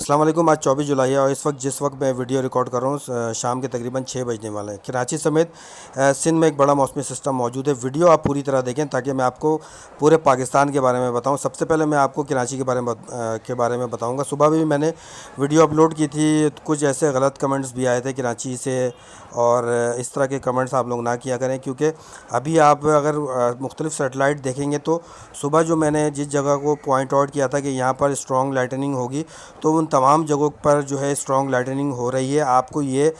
अस्सलाम वालेकुम। आज 24 जुलाई है और इस वक्त जिस वक्त मैं वीडियो रिकॉर्ड कर रहा हूँ शाम के तकरीबन 6 बजने वाले हैं। कराची समेत सिंध में एक बड़ा मौसमी सिस्टम मौजूद है। वीडियो आप पूरी तरह देखें ताकि मैं आपको पूरे पाकिस्तान के बारे में बताऊँ। सबसे पहले मैं आपको कराची के बारे में बताऊँगा। सुबह भी मैंने वीडियो अपलोड की थी, कुछ ऐसे गलत कमेंट्स भी आए थे कराची से, और इस तरह के कमेंट्स आप लोग ना किया करें, क्योंकि अभी आप अगर मुख्तलिफ सेटेलाइट देखेंगे तो सुबह जो मैंने जिस जगह को पॉइंट आउट किया था कि यहाँ पर स्ट्रॉन्ग लाइटनिंग होगी, तो उन तमाम जगहों पर जो है स्ट्रॉन्ग लाइटनिंग हो रही है। आपको ये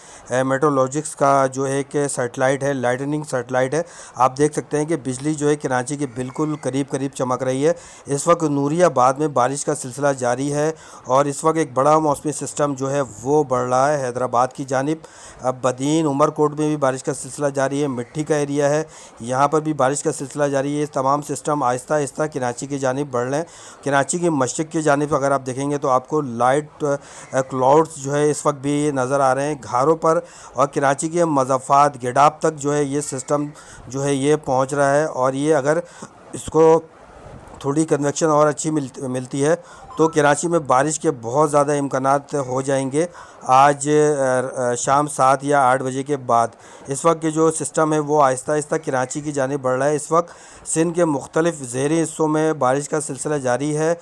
मेट्रोलॉजिक्स का जो है कि सेटेलाइट है, लाइटनिंग सेटेलाइट है, आप देख सकते हैं कि बिजली जो है कराची के बिल्कुल करीब करीब चमक रही है। इस वक्त नूरियाबाद में बारिश का सिलसिला जारी है और इस वक्त एक बड़ा मौसमी सिस्टम जो है वो बढ़ रहा है हैदराबाद की जानिब। अब बदीन उमरकोट में भी बारिश का सिलसिला जारी है, मिट्टी का एरिया है, यहाँ पर भी बारिश का सिलसिला जारी है। ये तमाम सिस्टम आहिस्ता आहिस्ता कराची की जानिब बढ़ रहे हैं। कराची की मशरिक़ की जानिब अगर आप देखेंगे तो आपको लाइट क्लाउड्स जो है इस वक्त भी नज़र आ रहे हैं घारों पर, और कराची के मज़ाफ़ात गिडाब तक जो है ये सिस्टम जो है ये पहुंच रहा है। और ये अगर इसको थोड़ी कन्वेक्शन और अच्छी मिलती है तो कराची में बारिश के बहुत ज़्यादा इम्कानात हो जाएंगे आज शाम 7 या 8 बजे के बाद। इस वक्त के जो सिस्टम है वो आहिस्ता आहिस्ता कराची की जानिब बढ़ रहा है। इस वक्त सिंध के मुख्तलिफ ज़ेरी हिस्सों में बारिश का सिलसिला जारी है।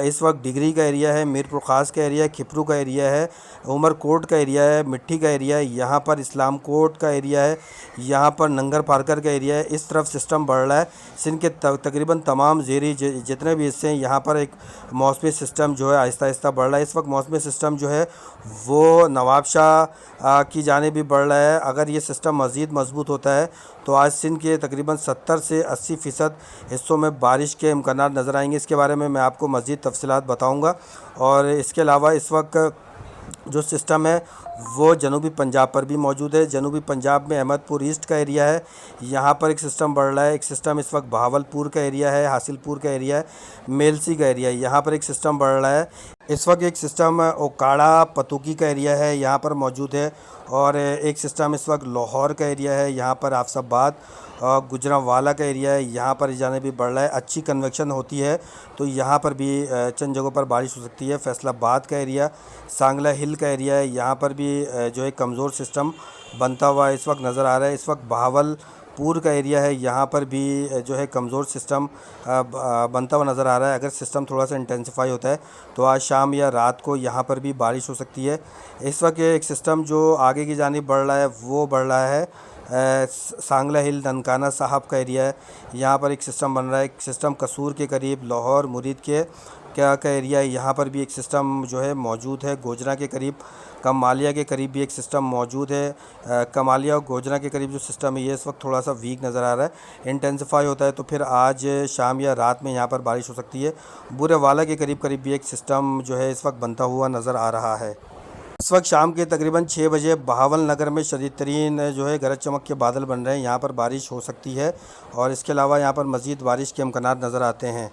इस वक्त डिगरी का एरिया है, मीरपुर ख़ास का एरिया है, खिपरू का एरिया है, उमरकोट का एरिया है, मिट्टी का एरिया है, यहाँ पर इस्लाम कोट का एरिया है, यहाँ पर नंगर पार्कर का एरिया है। इस तरफ सिस्टम बढ़ रहा है। सिंध के तकरीबन तमाम ज़ेरी जितने भी हिस्से हैं यहाँ पर एक मौसमी सिस्टम जो है आहिस्ता आहिस्ता बढ़ रहा है। इस वक्त मौसमी सिस्टम जो है वो नवाबशाह की जानिब भी बढ़ रहा है। अगर ये सिस्टम मज़ीद मजबूत होता है तो आज सिंध के तकरीबन 70 से 80% हिस्सों में बारिश के इम्कानात नज़र आएंगे। इसके बारे में मैं आपको मज़ीद तफसीलात बताऊँगा। और इसके अलावा इस वक्त जो सिस्टम है वो जनूबी पंजाब पर भी मौजूद है। जनूबी पंजाब में अहमदपुर ईस्ट का एरिया है, यहाँ पर एक सिस्टम बढ़ रहा है। एक सिस्टम इस वक्त बहावलपुर का एरिया है, हासिलपुर का एरिया है, मेलसी का एरिया है, यहाँ पर एक सिस्टम बढ़ रहा है। इस वक्त एक सिस्टम ओकाड़ा पतुकी का एरिया है, यहाँ पर मौजूद है। और एक सिस्टम इस वक्त लाहौर का एरिया है, यहाँ पर आफसाबाद और गुजरांवाला का एरिया है, यहाँ पर जाने भी बढ़ रहा है। अच्छी कन्वेक्शन होती है तो यहाँ पर भी चंद जगहों पर बारिश हो सकती है। फैसलाबाद का एरिया, सांगला हिल का एरिया है, यहाँ पर भी जो है कमज़ोर सिस्टम बनता हुआ इस वक्त नज़र आ रहा है। इस वक्त बहावलपुर का एरिया है, यहाँ पर भी जो है कमज़ोर सिस्टम बनता हुआ नज़र आ रहा है। अगर सिस्टम थोड़ा सा इंटेंसिफाई होता है तो आज शाम या रात को यहाँ पर भी बारिश हो सकती है। इस वक्त एक सिस्टम जो आगे की जानिब बढ़ रहा है वो बढ़ रहा है सांगला हिल ननकाना साहब का एरिया है, यहाँ पर एक सिस्टम बन रहा है। एक सिस्टम कसूर के करीब लाहौर मुरीद के का एरिया है, यहाँ पर भी एक सिस्टम जो है मौजूद है। गोजरा के करीब कमालिया के करीब भी एक सिस्टम मौजूद है। कमालिया और गोजरा के करीब जो सिस्टम है ये इस वक्त थोड़ा सा वीक नज़र आ रहा है। इंटेंसिफाई होता है तो फिर आज शाम या रात में यहाँ पर बारिश हो सकती है। बुरेवाला के करीब करीब भी एक सिस्टम जो है इस वक्त बनता हुआ नज़र आ रहा है। इस वक्त शाम के तकरीबन 6 बजे बहावल नगर में शदीद तरीन जो है गरज चमक के बादल बन रहे हैं, यहाँ पर बारिश हो सकती है। और इसके अलावा यहाँ पर मज़ीद बारिश के इम्कानात नज़र आते हैं।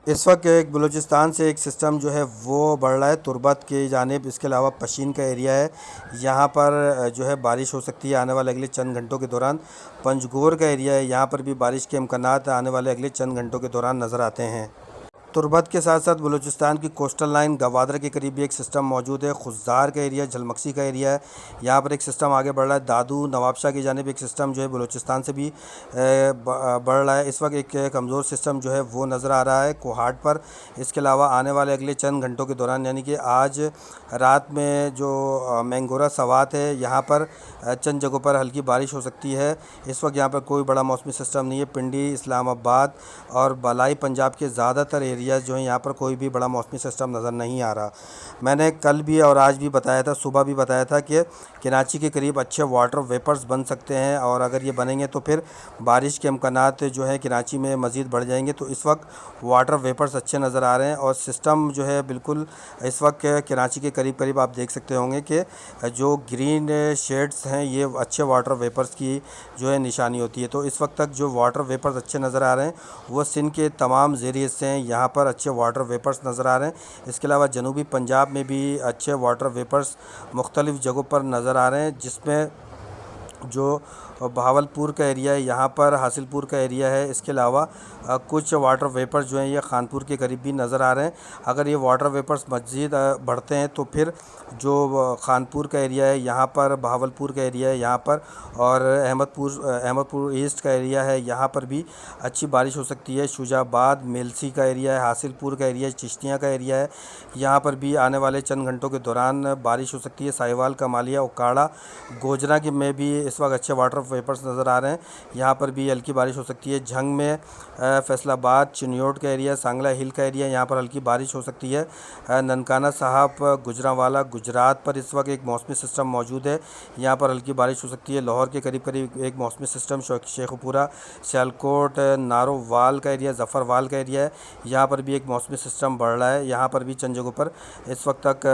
इस वक्त एक बलूचिस्तान से एक सिस्टम जो है वो बढ़ रहा है तुर्बत की जानिब। इसके अलावा पशीन का एरिया है, यहाँ पर जो है बारिश हो सकती है आने वाले अगले चंद घंटों के दौरान। पंजगोर का एरिया है, यहाँ पर भी बारिश के इम्कानात आने वाले अगले चंद घंटों के दौरान नज़र आते हैं। तुर्बत के साथ साथ बलूचिस्तान की कोस्टल लाइन गवादर के करीब भी एक सिस्टम मौजूद है। खुजार का एरिया, झलमक्सी का एरिया है, यहाँ पर एक सिस्टम आगे बढ़ रहा है। दादू नवाबशाह की जानिब एक सिस्टम जो है बलूचिस्तान से भी बढ़ रहा है। इस वक्त एक कमज़ोर सिस्टम जो है वो नज़र आ रहा है कोहाट पर। इसके अलावा आने वाले अगले चंद घंटों के दौरान यानी कि आज रात में जो मैंगोरा सवात है यहाँ पर चंद जगहों पर हल्की बारिश हो सकती है। इस वक्त यहाँ पर कोई बड़ा मौसमी सिस्टम नहीं है। पिंडी, इस्लामाबाद और बलाई पंजाब के ज़्यादातर एरियाज़ जो हैं यहाँ पर कोई भी बड़ा मौसमी सिस्टम नज़र नहीं आ रहा। मैंने कल भी और आज भी बताया था, सुबह भी बताया था कि कराची के करीब अच्छे वाटर वेपर्स बन सकते हैं, और अगर ये बनेंगे तो फिर बारिश के इम्कानात जो है कराची में मज़ीद बढ़ जाएंगे। तो इस वक्त वाटर वेपर्स अच्छे नज़र आ रहे हैं और सिस्टम जो है बिल्कुल इस वक्त कराची के करीब करीब आप देख सकते होंगे कि जो ग्रीन शेड्स हैं ये अच्छे वाटर वेपर्स की जो है निशानी होती है। तो इस वक्त तक जो वाटर वेपर्स अच्छे नज़र आ रहे हैं वो सिंध के तमाम ज़ेरी हिस्से हैं, यहाँ पर अच्छे वाटर वेपर्स नज़र आ रहे हैं। इसके अलावा जनूबी पंजाब में भी अच्छे वाटर वेपर्स मुख्तलिफ़ जगहों पर नज़र आ रहे हैं, जिसमें जो اور بہاولپور کا ایریا ہے، یہاں پر حاصل پور کا ایریا ہے۔ اس کے علاوہ کچھ واٹر ویپر جو ہیں یہ خانپور کے قریب بھی نظر آ رہے ہیں۔ اگر یہ واٹر ویپرز مزید بڑھتے ہیں تو پھر جو خانپور کا ایریا ہے یہاں پر، بہاولپور کا ایریا ہے یہاں پر، اور احمد پور ایسٹ کا ایریا ہے یہاں پر بھی اچھی بارش ہو سکتی ہے۔ شجاع آباد، میلسی کا ایریا ہے، حاصل پور کا ایریا ہے، چشتیاں کا ایریا ہے، یہاں پر بھی آنے والے چند گھنٹوں کے دوران بارش ہو سکتی ہے۔ ساہیوال، کمالیہ، اوکاڑا، گوجرا کے میں بھی اس وقت اچھے واٹر ویپرز نظر آ رہے ہیں، یہاں پر بھی ہلکی بارش ہو سکتی ہے۔ جھنگ میں فیصل آباد، چنیوٹ کا ایریا، سانگلہ ہل کا ایریا، یہاں پر ہلکی بارش ہو سکتی ہے۔ ننکانہ صاحب، گجرانوالہ، گجرات پر اس وقت ایک موسمی سسٹم موجود ہے، یہاں پر ہلکی بارش ہو سکتی ہے۔ لاہور کے قریب ایک موسمی سسٹم، شیخو پورہ، سیالکوٹ، نارووال کا ایریا، ظفروال کا ایریا ہے، یہاں پر بھی ایک موسمی سسٹم بڑھ رہا ہے، یہاں پر بھی چند جگہوں پر اس وقت تک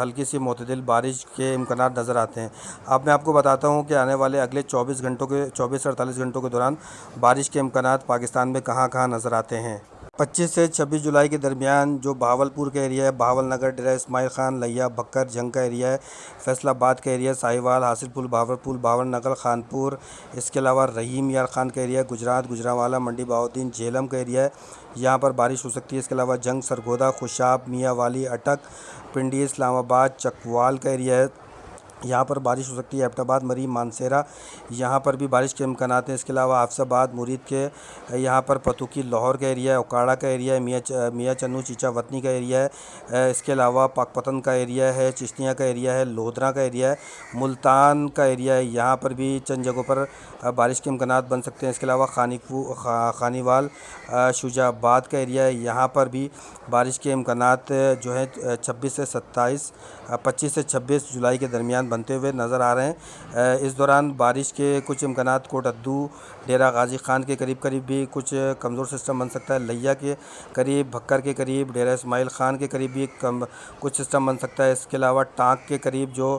ہلکی سی معتدل بارش کے امکانات نظر آتے ہیں۔ اب میں آپ کو بتاتا ہوں کہ آنے والے اگلے 24 سے 48 گھنٹوں کے دوران بارش کے امکانات پاکستان میں کہاں کہاں نظر آتے ہیں۔ 25 سے 26 جولائی کے درمیان جو بہاولپور کا ایریا ہے، بہاول نگر، ڈیرہ اسماعیل خان، لیا، بکر، جنگ کا ایریا ہے، فیصل آباد کا ایریا، ساہیوال، حاصل پور، بہاولپور، بھاور نگر، خانپور، اس کے علاوہ رحیم یار خان کا ایریا، گجرات، گجرانوالہ، منڈی بہاؤدین، جہلم کا ایریا ہے، یہاں پر بارش ہو سکتی ہے۔ اس کے علاوہ جنگ، سرگودا، خوشاب، میاں والی، اٹک، پنڈی، اسلام آباد، چکوال کا ایریا ہے، یہاں پر بارش ہو سکتی ہے۔ ایبٹ آباد، مریم، مانسیرہ، یہاں پر بھی بارش کے امکانات ہیں۔ اس کے علاوہ حافظ آباد، مرید کے یہاں پر پتوکی، لاہور کا ایریا ہے، اوکاڑا کا ایریا ہے، میاں چنو، چیچا وطنی کا ایریا ہے، اس کے علاوہ پاکپتن کا ایریا ہے، چشتیاں کا ایریا ہے، لودھرا کا ایریا ہے، ملتان کا ایریا ہے، یہاں پر بھی چند جگہوں پر بارش کے امکانات بن سکتے ہیں۔ اس کے علاوہ خانیوال، شجاع آباد کا ایریا ہے، یہاں پر بھی بارش کے امکانات جو ہیں 25 سے 26 جولائی کے درمیان بنتے ہوئے نظر آ رہے ہیں۔ اس دوران بارش کے کچھ امکانات کوٹ ادو، ڈیرہ غازی خان کے قریب بھی کچھ کمزور سسٹم بن سکتا ہے، لیا کے قریب، بھکر کے قریب، ڈیرہ اسماعیل خان کے قریب بھی کچھ سسٹم بن سکتا ہے۔ اس کے علاوہ ٹانک کے قریب جو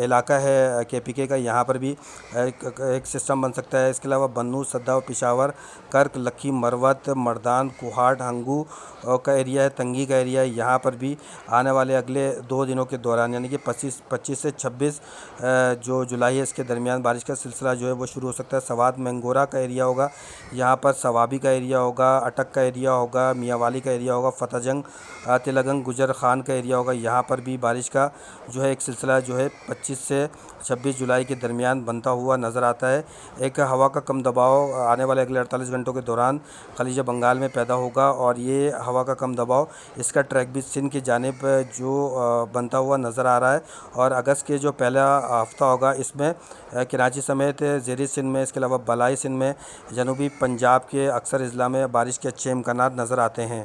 علاقہ ہے KPK کا، یہاں پر بھی ایک سسٹم بن سکتا ہے۔ اس کے علاوہ بنو، سدا و پشاور، کرک، لکھی، مروت، مردان، کوہاٹ، ہنگو کا ایریا ہے، تنگی کا ایریا ہے، یہاں پر بھی آنے والے اگلے 2 دنوں کے دوران یعنی کہ 25 سے 26 جو جولائی ہے اس کے درمیان بارش کا سلسلہ جو ہے وہ شروع ہو سکتا ہے۔ سوات، مینگورہ کا ایریا ہوگا، یہاں پر ثوابی کا ایریا ہوگا، اٹک کا ایریا ہوگا، میاں والی کا ایریا ہوگا، فتح جنگ، تلگنگ، گجر خان کا ایریا ہوگا، یہاں پر بھی بارش کا جو ہے ایک سلسلہ جو ہے 25 سے 26 جولائی کے درمیان بنتا ہوا نظر آتا ہے۔ ایک ہوا کا کم دباؤ آنے والے اگلے 48 گھنٹوں کے دوران خلیج بنگال میں پیدا ہوگا، اور یہ ہوا کا کم دباؤ اس کا ٹریک بھی سندھ کی جانب جو بنتا ہوا نظر آ رہا ہے، اور اگست کے جو پہلا ہفتہ ہوگا اس میں کراچی سمیت زیریں سندھ میں، اس کے علاوہ بالائی سندھ میں، جنوبی پنجاب کے اکثر اضلاع میں بارش کے اچھے امکانات نظر آتے ہیں۔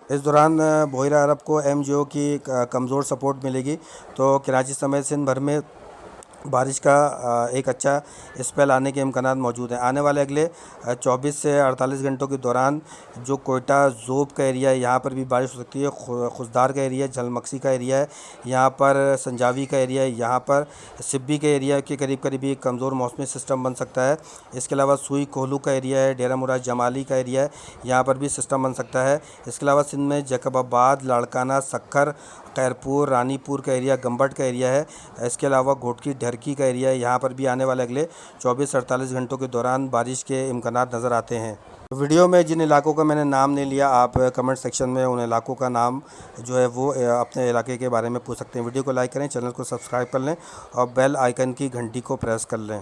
اس دوران بحیرہ عرب کو MJO کی کمزور سپورٹ ملے گی، تو کراچی سمیت سندھ بھر میں بارش کا ایک اچھا اسپیل آنے کے امکانات موجود ہیں۔ آنے والے اگلے 24 سے 48 گھنٹوں کے دوران جو کوئٹہ، ذوب کا ایریا ہے یہاں پر بھی بارش ہو سکتی ہے، خزدار کا ایریا ہے، جھل مکسی کا ایریا ہے، یہاں پر سنجاوی کا ایریا ہے، یہاں پر سبی کے ایریا کے قریب ایک کمزور موسمی سسٹم بن سکتا ہے۔ اس کے علاوہ سوئی کوہلو کا ایریا ہے، ڈیرہ مراد جمالی کا ایریا ہے، یہاں پر بھی سسٹم بن سکتا ہے۔ اس کے علاوہ سندھ میں جیکب آباد، لاڑکانہ، سکھر، خیرپور، رانی پور کا ایریا، گمبٹ کا ایریا ہے، اس کے علاوہ گھوٹکی، ڈھرکی کا ایریا ہے، یہاں پر بھی آنے والے اگلے 24 سے 48 گھنٹوں کے دوران بارش کے امکانات نظر آتے ہیں۔ ویڈیو میں جن علاقوں کا میں نے نام نہیں لیا، آپ کمنٹ سیکشن میں ان علاقوں کا نام جو ہے وہ اپنے علاقے کے بارے میں پوچھ سکتے ہیں۔ ویڈیو کو لائک کریں، چینل کو سبسکرائب کر لیں، اور بیل آئیکن کی گھنٹی کو پریس کر لیں۔